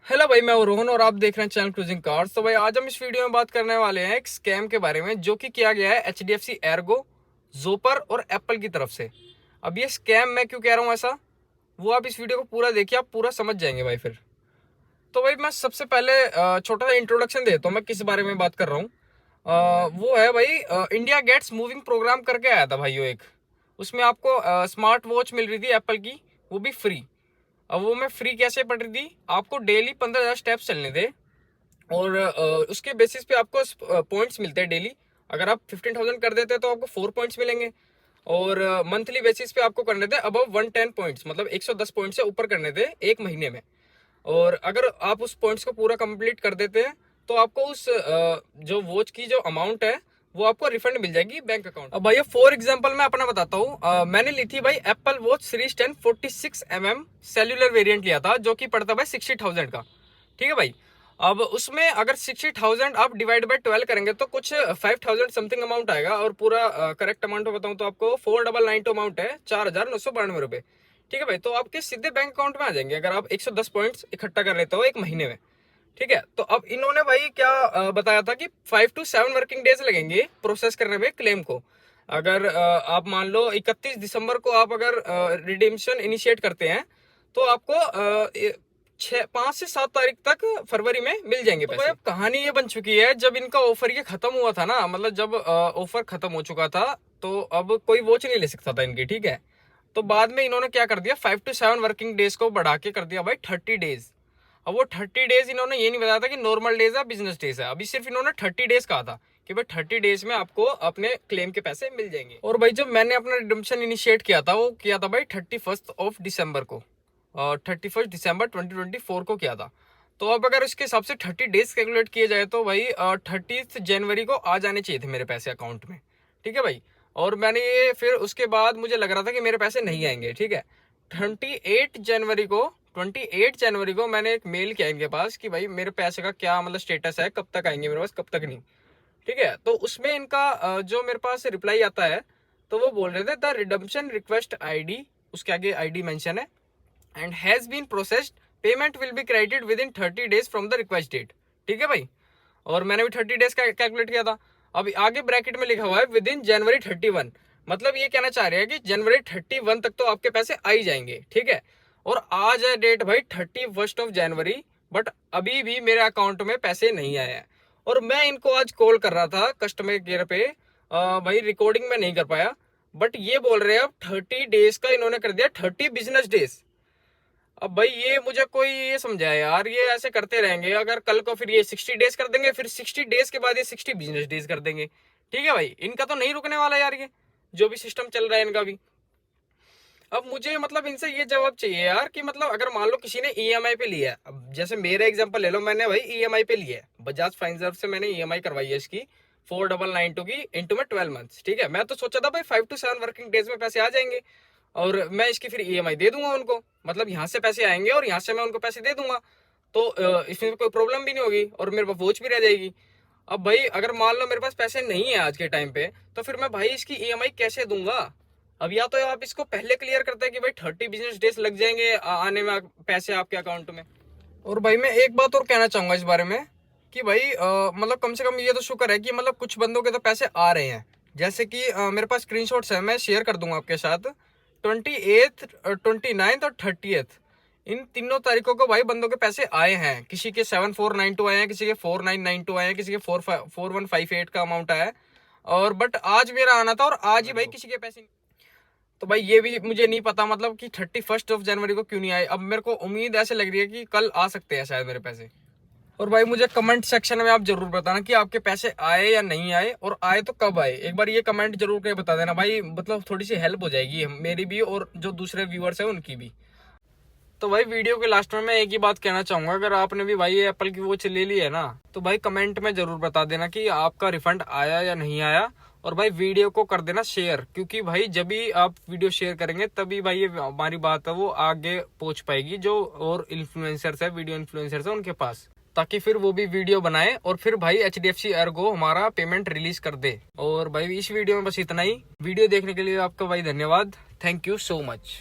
Hello भाई, मैं हूं रोहन और आप देख रहे हैं चैनल क्रूजिंग कार्स। तो भाई आज हम इस वीडियो में बात करने वाले हैं एक स्कैम के बारे में जो कि किया गया है एचडीएफसी एर्गो, जोपर और एप्पल की तरफ से। अब ये स्कैम मैं क्यों कह रहा हूँ ऐसा, वो आप इस वीडियो को पूरा देखिए, आप पूरा समझ जाएंगे भाई फिर। तो भाई मैं सबसे पहले छोटा सा इंट्रोडक्शन देता हूँ मैं किस बारे में बात कर रहा हूँ। वो है भाई इंडिया गेट्स मूविंग प्रोग्राम करके आया था भाइयों एक। उसमें आपको स्मार्ट वॉच मिल रही थी एप्पल की, वो भी फ्री। अब वो मैं फ्री कैसे पड़ रही थी, आपको डेली 15,000 स्टेप्स चलने थे और उसके बेसिस पे आपको पॉइंट्स मिलते हैं डेली। अगर आप 15,000 कर देते हैं तो आपको 4 पॉइंट्स मिलेंगे और मंथली बेसिस पे आपको करने थे अबव 110 पॉइंट्स, मतलब 110 पॉइंट से ऊपर करने थे एक महीने में। और अगर आप उस पॉइंट्स को पूरा कंप्लीट कर देते हैं तो आपको उस जो वॉच की जो अमाउंट है वो आपको रिफंड मिल जाएगी बैंक अकाउंट। अब भैया फॉर एग्जांपल मैं अपना बताता हूँ, मैंने ली थी भाई Apple watch series 10 46mm cellular variant लिया था जो कि पड़ता भाई 60,000 का। ठीक है भाई। अब उसमें अगर 60,000 आप डिवाइड बाय 12 करेंगे तो कुछ 5,000 समथिंग अमाउंट आएगा और पूरा करेक्ट अमाउंट बताऊं तो आपको 4,992 अमाउंट है, 4,992 रुपए। ठीक है भाई, तो आपके सीधे बैंक अकाउंट में आ जाएंगे अगर आप 110 पॉइंट्स इकट्ठा कर लेते हो एक महीने में। ठीक है, तो अब इन्होंने भाई क्या बताया था कि 5 to 7 वर्किंग डेज लगेंगे प्रोसेस करने में क्लेम को। अगर आप मान लो 31 दिसंबर को आप अगर रिडीम्शन इनिशिएट करते हैं तो आपको 5 से 7 तारीख तक फरवरी में मिल जाएंगे पैसे। तो अब कहानी ये बन चुकी है, जब इनका ऑफर ये खत्म हुआ था ना, मतलब जब ऑफर खत्म हो चुका था तो अब कोई वॉच नहीं ले सकता था इनकी। ठीक है, तो बाद में इन्होंने क्या कर दिया, 5 to 7 वर्किंग डेज को बढ़ा के कर दिया भाई 30 डेज। अब वो 30 डेज इन्होंने ये नहीं बताया था कि नॉर्मल डेज है बिजनेस डेज है, अभी सिर्फ इन्होंने 30 डेज कहा था कि भाई 30 डेज में आपको अपने क्लेम के पैसे मिल जाएंगे। और भाई जब मैंने अपना रिडम्पशन इनिशिएट किया था वो किया था भाई 31 दिसंबर को, 31 दिसंबर 2024 को किया था। तो अब अगर इसके हिसाब से 30 डेज कैलकुलेट किए जाए तो भाई 30 जनवरी को आ जाने चाहिए थे मेरे पैसे अकाउंट में। ठीक है भाई, और मैंने ये फिर उसके बाद मुझे लग रहा था कि मेरे पैसे नहीं आएंगे। ठीक है, 28 जनवरी को 28 जनवरी को मैंने एक मेल किया इनके पास कि भाई मेरे पैसे का क्या मतलब स्टेटस है, कब तक आएंगे मेरे पास, कब तक नहीं। ठीक है, तो उसमें इनका जो मेरे पास रिप्लाई आता है तो वो बोल रहे थे द रिडम्पशन रिक्वेस्ट आईडी, उसके आगे आईडी मेंशन है, and has been processed, payment will be credited within 30 days from the request date. ठीक है भाई, और मैंने भी 30 डेज का कैलकुलेट किया था। अब आगे ब्रैकेट में लिखा हुआ है विद इन जनवरी 31, मतलब ये कहना चाह रहे हैं कि जनवरी 31 तक तो आपके पैसे आ ही जाएंगे। ठीक है, और आज है डेट भाई 31 जनवरी, बट अभी भी मेरे अकाउंट में पैसे नहीं आए हैं। और मैं इनको आज कॉल कर रहा था कस्टमर केयर पे, भाई रिकॉर्डिंग में नहीं कर पाया, बट ये बोल रहे हैं अब 30 डेज का इन्होंने कर दिया 30 बिजनेस डेज। अब भाई ये मुझे कोई ये समझाए यार, ये ऐसे करते रहेंगे, अगर कल को फिर ये 60 डेज कर देंगे, फिर 60 डेज के बाद ये 60 बिजनेस डेज कर देंगे। ठीक है भाई, इनका तो नहीं रुकने वाला यार, ये जो भी सिस्टम चल रहा है इनका भी। अब मुझे मतलब इनसे ये जवाब चाहिए यार कि मतलब अगर मान लो किसी ने ईएमआई पे लिया है, अब जैसे मेरा एग्जांपल ले लो, मैंने भाई ईएमआई पे लिया है, बजाज फाइनेंस से मैंने ईएमआई करवाई है इसकी 4,992 की इंटू में 12 मंथ्स। ठीक है, मैं तो सोचा था भाई 5 to 7 वर्किंग डेज में पैसे आ जाएंगे और मैं इसकी फिर ईएमआई दे दूंगा उनको, मतलब यहाँ से पैसे आएंगे और यहाँ से मैं उनको पैसे दे दूंगा, तो इसमें कोई प्रॉब्लम भी नहीं होगी और मेरे पास वॉच भी रह जाएगी। अब भाई अगर मान लो मेरे पास पैसे नहीं है आज के टाइम पे, तो फिर मैं भाई इसकी ईएमआई कैसे दूंगा। अब या तो आप इसको पहले क्लियर करते हैं कि भाई 30 बिजनेस डेज लग जाएंगे आने में पैसे आपके अकाउंट में। और भाई मैं एक बात और कहना चाहूंगा इस बारे में कि भाई मतलब कम से कम ये तो शुक्र है कि मतलब कुछ बंदों के तो पैसे आ रहे हैं, जैसे कि मेरे पास स्क्रीनशॉट्स है, मैं शेयर कर दूंगा आपके साथ। 28, 29 और 30th, इन तीनों तारीखों को भाई बंदों के पैसे आए हैं। किसी के 7492 आए हैं, किसी के 4992 आए हैं, किसी के 4158 का अमाउंट आया है। और बट आज मेरा आना था और आज ही भाई किसी के पैसे। तो भाई ये भी मुझे नहीं पता मतलब कि 31 जनवरी को क्यों नहीं आए। अब मेरे को उम्मीद ऐसे लग रही है कि कल आ सकते हैं शायद मेरे पैसे। और भाई मुझे कमेंट सेक्शन में आप जरूर बताना कि आपके पैसे आए या नहीं आए, और आए तो कब आए, एक बार ये कमेंट जरूर करके बता देना भाई, मतलब थोड़ी सी हेल्प हो जाएगी मेरी भी और जो दूसरे व्यूअर्स हैं उनकी भी। तो भाई वीडियो के लास्ट में मैं एक ही बात कहना चाहूंगा, अगर आपने भी भाई एप्पल की वॉच ले ली है ना, तो भाई कमेंट में जरूर बता देना कि आपका रिफंड आया या नहीं आया। और भाई वीडियो को कर देना शेयर, क्योंकि भाई जब भी आप वीडियो शेयर करेंगे तभी भाई ये हमारी बात है वो आगे पहुंच पाएगी जो और इन्फ्लुएंसर्स है, वीडियो इन्फ्लुएंसर्स है उनके पास, ताकि फिर वो भी वीडियो बनाए और फिर भाई एचडीएफसी एर्गो हमारा पेमेंट रिलीज कर दे। और भाई इस वीडियो में बस इतना ही। वीडियो देखने के लिए आपका भाई धन्यवाद, थैंक यू सो मच।